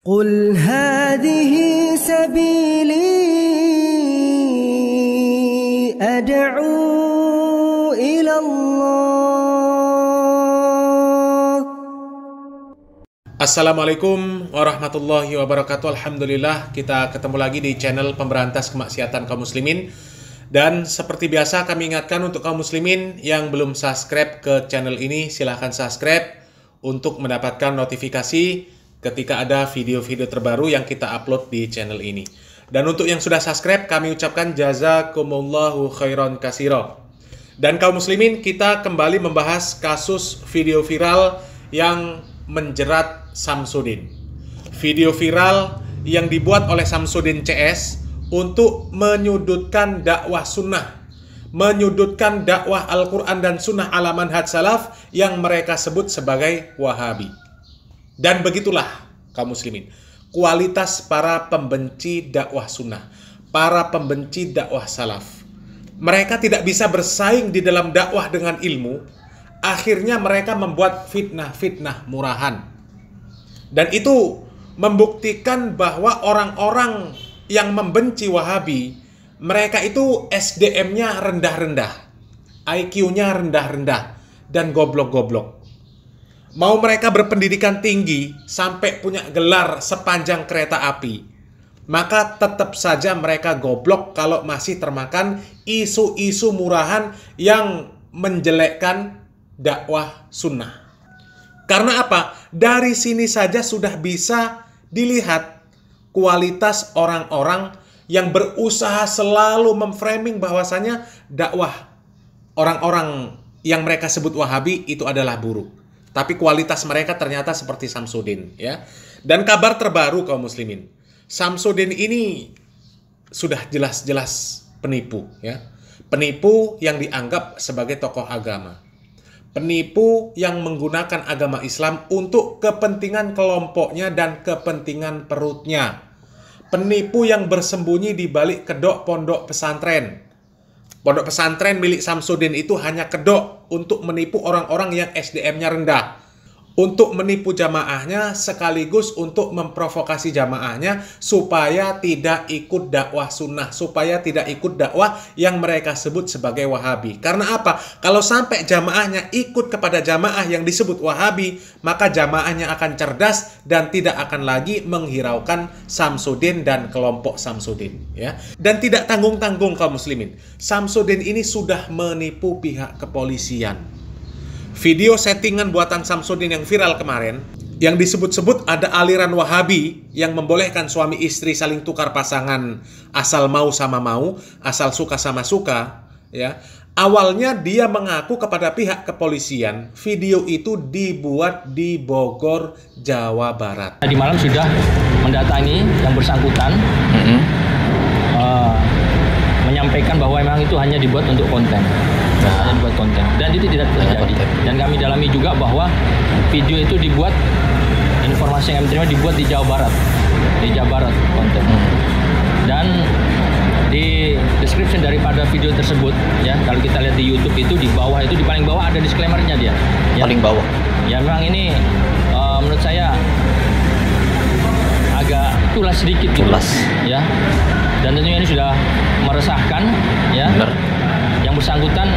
قل هذه سبيلي أدعو إلى الله. Assalamualaikum warahmatullahi wabarakatuh. Alhamdulillah kita ketemu lagi di channel pemberantas kemaksiatan kaum muslimin. Dan seperti biasa kami ingatkan untuk kaum muslimin yang belum subscribe ke channel ini, silahkan subscribe untuk mendapatkan notifikasi ketika ada video-video terbaru yang kita upload di channel ini. Dan untuk yang sudah subscribe, kami ucapkan jazakumullahu khairan katsira. Dan kaum muslimin, kita kembali membahas kasus video viral yang menjerat Samsudin. Video viral yang dibuat oleh Samsudin CS untuk menyudutkan dakwah sunnah, menyudutkan dakwah Al-Quran dan sunnah ala manhaj salaf yang mereka sebut sebagai Wahabi. Dan begitulah kaum muslimin, kualitas para pembenci dakwah sunnah, para pembenci dakwah salaf. Mereka tidak bisa bersaing di dalam dakwah dengan ilmu, akhirnya mereka membuat fitnah-fitnah murahan. Dan itu membuktikan bahwa orang-orang yang membenci Wahabi, mereka itu SDM-nya rendah-rendah, IQ-nya rendah-rendah, dan goblok-goblok. Mau mereka berpendidikan tinggi sampai punya gelar sepanjang kereta api, maka tetap saja mereka goblok kalau masih termakan isu-isu murahan yang menjelekkan dakwah sunnah. Karena apa? Dari sini saja sudah bisa dilihat kualitas orang-orang yang berusaha selalu memframing bahwasanya dakwah orang-orang yang mereka sebut Wahabi itu adalah buruk. Tapi kualitas mereka ternyata seperti Samsudin, ya. Dan kabar terbaru kaum muslimin, Samsudin ini sudah jelas-jelas penipu, ya. Penipu yang dianggap sebagai tokoh agama. Penipu yang menggunakan agama Islam untuk kepentingan kelompoknya dan kepentingan perutnya. Penipu yang bersembunyi di balik kedok pondok pesantren. Pondok pesantren milik Samsudin itu hanya kedok untuk menipu orang-orang yang SDM-nya rendah. Untuk menipu jamaahnya sekaligus untuk memprovokasi jamaahnya supaya tidak ikut dakwah sunnah, supaya tidak ikut dakwah yang mereka sebut sebagai Wahabi. Karena apa? Kalau sampai jamaahnya ikut kepada jamaah yang disebut Wahabi, maka jamaahnya akan cerdas dan tidak akan lagi menghiraukan Samsudin dan kelompok Samsudin, ya. Dan tidak tanggung-tanggung kaum muslimin, Samsudin ini sudah menipu pihak kepolisian. Video settingan buatan Samsudin yang viral kemarin, yang disebut-sebut ada aliran Wahabi yang membolehkan suami istri saling tukar pasangan asal mau sama mau, asal suka sama suka, ya. Awalnya dia mengaku kepada pihak kepolisian, video itu dibuat di Bogor, Jawa Barat. Tadi malam sudah mendatangi yang bersangkutan, menyampaikan bahwa memang itu hanya dibuat untuk konten. Hanya dibuat konten, dan itu tidak terjadi. Dan kami dalami juga bahwa video itu dibuat, informasi yang kami terima dibuat di Jawa Barat, konten. Dan di description daripada video tersebut, ya, kalau kita lihat di YouTube itu di bawah itu, di paling bawah ada disclaimer-nya dia. Ya. Paling bawah. Ya memang ini menurut saya agak tulas sedikit gitu. Ya. Dan tentunya ini sudah meresahkan, ya. Benar. Yang bersangkutan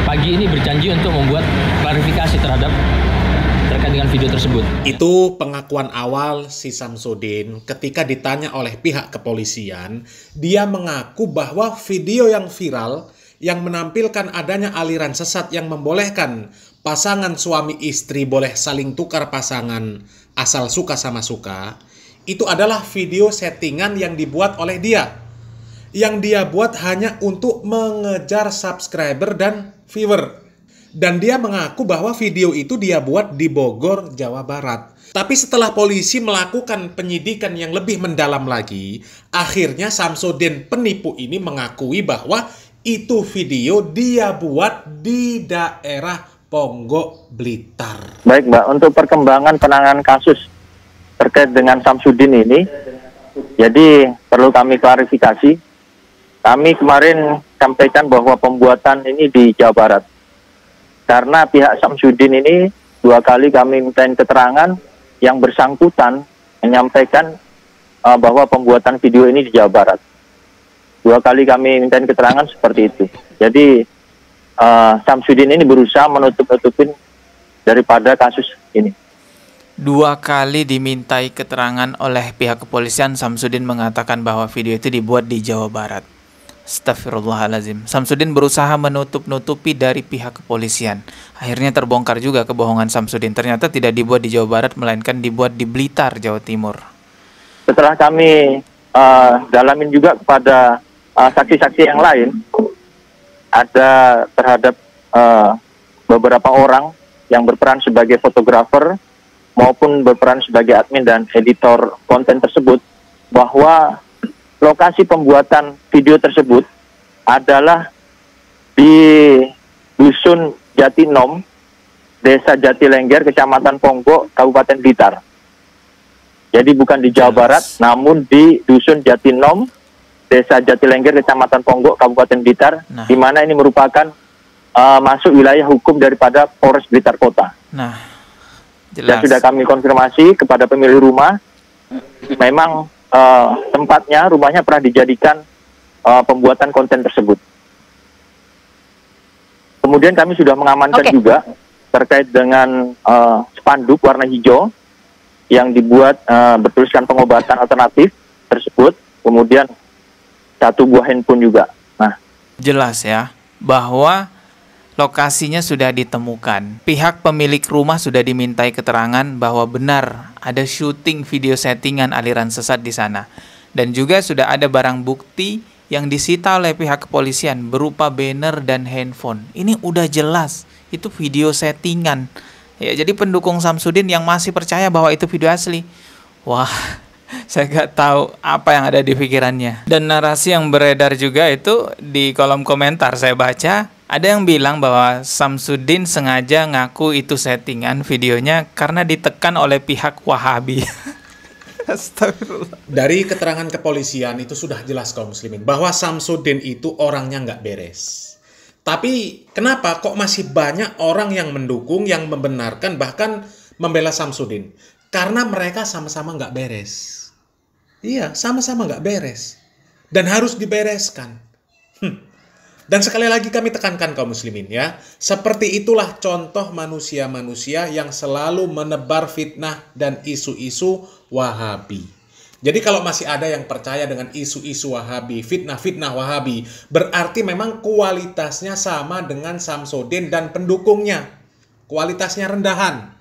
pagi ini berjanji untuk membuat klarifikasi terkait dengan video tersebut. Itu pengakuan awal si Samsudin ketika ditanya oleh pihak kepolisian. Dia mengaku bahwa video yang viral yang menampilkan adanya aliran sesat yang membolehkan pasangan suami istri boleh saling tukar pasangan asal suka sama suka, itu adalah video settingan yang dibuat oleh dia. Yang dia buat hanya untuk mengejar subscriber dan viewer. Dan dia mengaku bahwa video itu dia buat di Bogor, Jawa Barat. Tapi setelah polisi melakukan penyidikan yang lebih mendalam lagi, akhirnya Samsudin penipu ini mengakui bahwa itu video dia buat di daerah Ponggok, Blitar. Baik Mbak, untuk perkembangan penanganan kasus terkait dengan Samsudin ini, jadi perlu kami klarifikasi. Kami kemarin sampaikan bahwa pembuatan ini di Jawa Barat. Karena pihak Samsudin ini 2 kali kami mintain keterangan, yang bersangkutan menyampaikan bahwa pembuatan video ini di Jawa Barat. 2 kali kami minta keterangan seperti itu. Jadi Samsudin ini berusaha menutup-nutupin daripada kasus ini. 2 kali dimintai keterangan oleh pihak kepolisian, Samsudin mengatakan bahwa video itu dibuat di Jawa Barat. Astagfirullahaladzim. Samsudin berusaha menutup-nutupi dari pihak kepolisian. Akhirnya terbongkar juga kebohongan Samsudin. Ternyata tidak dibuat di Jawa Barat, melainkan dibuat di Blitar, Jawa Timur. Setelah kami dalamin juga kepada saksi-saksi yang lain, ada terhadap beberapa orang yang berperan sebagai fotografer maupun berperan sebagai admin dan editor konten tersebut, bahwa lokasi pembuatan video tersebut adalah di Dusun Jatinom, Desa Jatilengger, Kecamatan Ponggok, Kabupaten Blitar. Jadi bukan di Jawa Barat, namun di Dusun Jatinom, Desa Jatilengger, Kecamatan Ponggok, Kabupaten Blitar, di mana ini merupakan masuk wilayah hukum daripada Polres Blitar Kota. Dan sudah kami konfirmasi kepada pemilik rumah, memang tempatnya, rumahnya pernah dijadikan pembuatan konten tersebut. Kemudian kami sudah mengamankan juga terkait dengan spanduk warna hijau yang dibuat bertuliskan pengobatan alternatif tersebut. Kemudian 1 buah handphone juga. Jelas ya, bahwa lokasinya sudah ditemukan. Pihak pemilik rumah sudah dimintai keterangan bahwa benar ada syuting video settingan aliran sesat di sana. Dan juga sudah ada barang bukti yang disita oleh pihak kepolisian berupa banner dan handphone. Ini udah jelas, itu video settingan. Ya, jadi pendukung Samsudin yang masih percaya bahwa itu video asli, wah, saya nggak tahu apa yang ada di pikirannya. Dan narasi yang beredar juga itu di kolom komentar saya baca, ada yang bilang bahwa Samsudin sengaja ngaku itu settingan videonya karena ditekan oleh pihak Wahabi. Astagfirullah. Dari keterangan kepolisian itu sudah jelas kaum muslimin bahwa Samsudin itu orangnya nggak beres. Tapi kenapa kok masih banyak orang yang mendukung, yang membenarkan, bahkan membela Samsudin? Karena mereka sama-sama nggak beres. Iya, sama-sama nggak beres. Dan harus dibereskan. Dan sekali lagi kami tekankan kaum muslimin ya, seperti itulah contoh manusia-manusia yang selalu menebar fitnah dan isu-isu Wahabi. Jadi kalau masih ada yang percaya dengan isu-isu Wahabi, fitnah-fitnah Wahabi, berarti memang kualitasnya sama dengan Samsudin dan pendukungnya. Kualitasnya rendahan.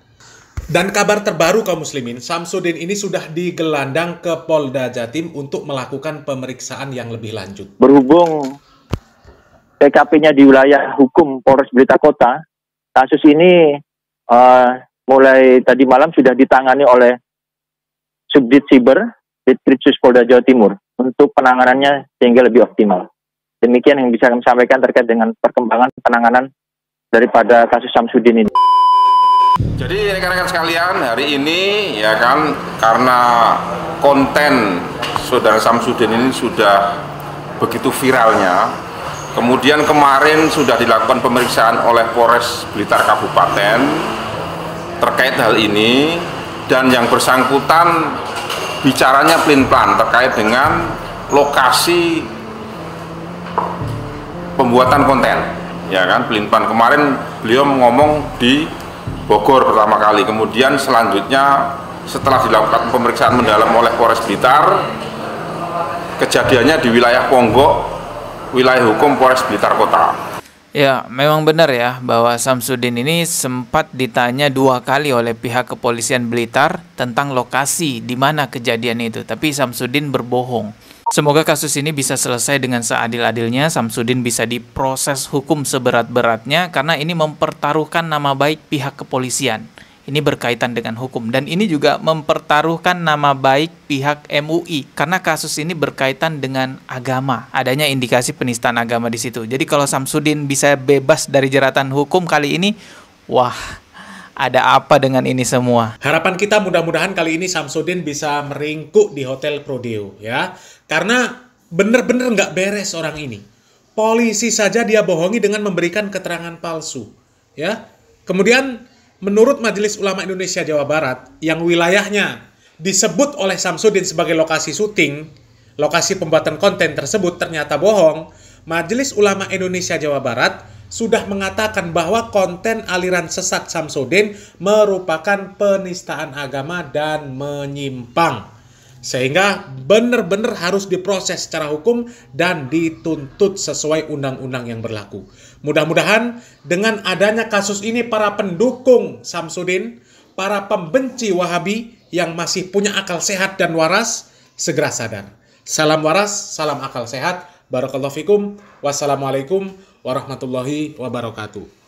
Dan kabar terbaru kaum muslimin, Samsudin ini sudah digelandang ke Polda Jatim untuk melakukan pemeriksaan yang lebih lanjut. Berhubung TKP-nya di wilayah hukum Polres Blitar Kota, kasus ini mulai tadi malam sudah ditangani oleh Subdit Siber, Ditkrimsus Polda Jawa Timur untuk penanganannya sehingga lebih optimal. Demikian yang bisa kami sampaikan terkait dengan perkembangan penanganan daripada kasus Samsudin ini. Jadi rekan-rekan sekalian, hari ini ya kan, karena konten saudara Samsudin ini sudah begitu viralnya, kemudian kemarin sudah dilakukan pemeriksaan oleh Polres Blitar Kabupaten terkait hal ini, dan yang bersangkutan bicaranya pelin-pelan terkait dengan lokasi pembuatan konten, ya kan, pelin-pelan. Kemarin beliau ngomong di Bogor pertama kali, kemudian selanjutnya setelah dilakukan pemeriksaan mendalam oleh Polres Blitar, kejadiannya di wilayah Ponggok, wilayah hukum Polres Blitar Kota. Ya, memang benar ya bahwa Samsudin ini sempat ditanya 2 kali oleh pihak kepolisian Blitar tentang lokasi di mana kejadian itu, tapi Samsudin berbohong. Semoga kasus ini bisa selesai dengan seadil-adilnya, Samsudin bisa diproses hukum seberat-beratnya karena ini mempertaruhkan nama baik pihak kepolisian. Ini berkaitan dengan hukum, dan ini juga mempertaruhkan nama baik pihak MUI karena kasus ini berkaitan dengan agama. Adanya indikasi penistaan agama di situ. Jadi kalau Samsudin bisa bebas dari jeratan hukum kali ini, wah, ada apa dengan ini semua? Harapan kita mudah-mudahan kali ini Samsudin bisa meringkuk di Hotel Prodeo ya. Karena bener-bener nggak beres orang ini. Polisi saja dia bohongi dengan memberikan keterangan palsu ya. Kemudian menurut Majelis Ulama Indonesia Jawa Barat, yang wilayahnya disebut oleh Samsudin sebagai lokasi syuting, lokasi pembuatan konten tersebut ternyata bohong, Majelis Ulama Indonesia Jawa Barat sudah mengatakan bahwa konten aliran sesat Samsudin merupakan penistaan agama dan menyimpang. Sehingga benar-benar harus diproses secara hukum dan dituntut sesuai undang-undang yang berlaku. Mudah-mudahan dengan adanya kasus ini para pendukung Samsudin, para pembenci Wahabi yang masih punya akal sehat dan waras segera sadar. Salam waras, salam akal sehat. Barakallahu fikum. Wassalamualaikum warahmatullahi wabarakatuh.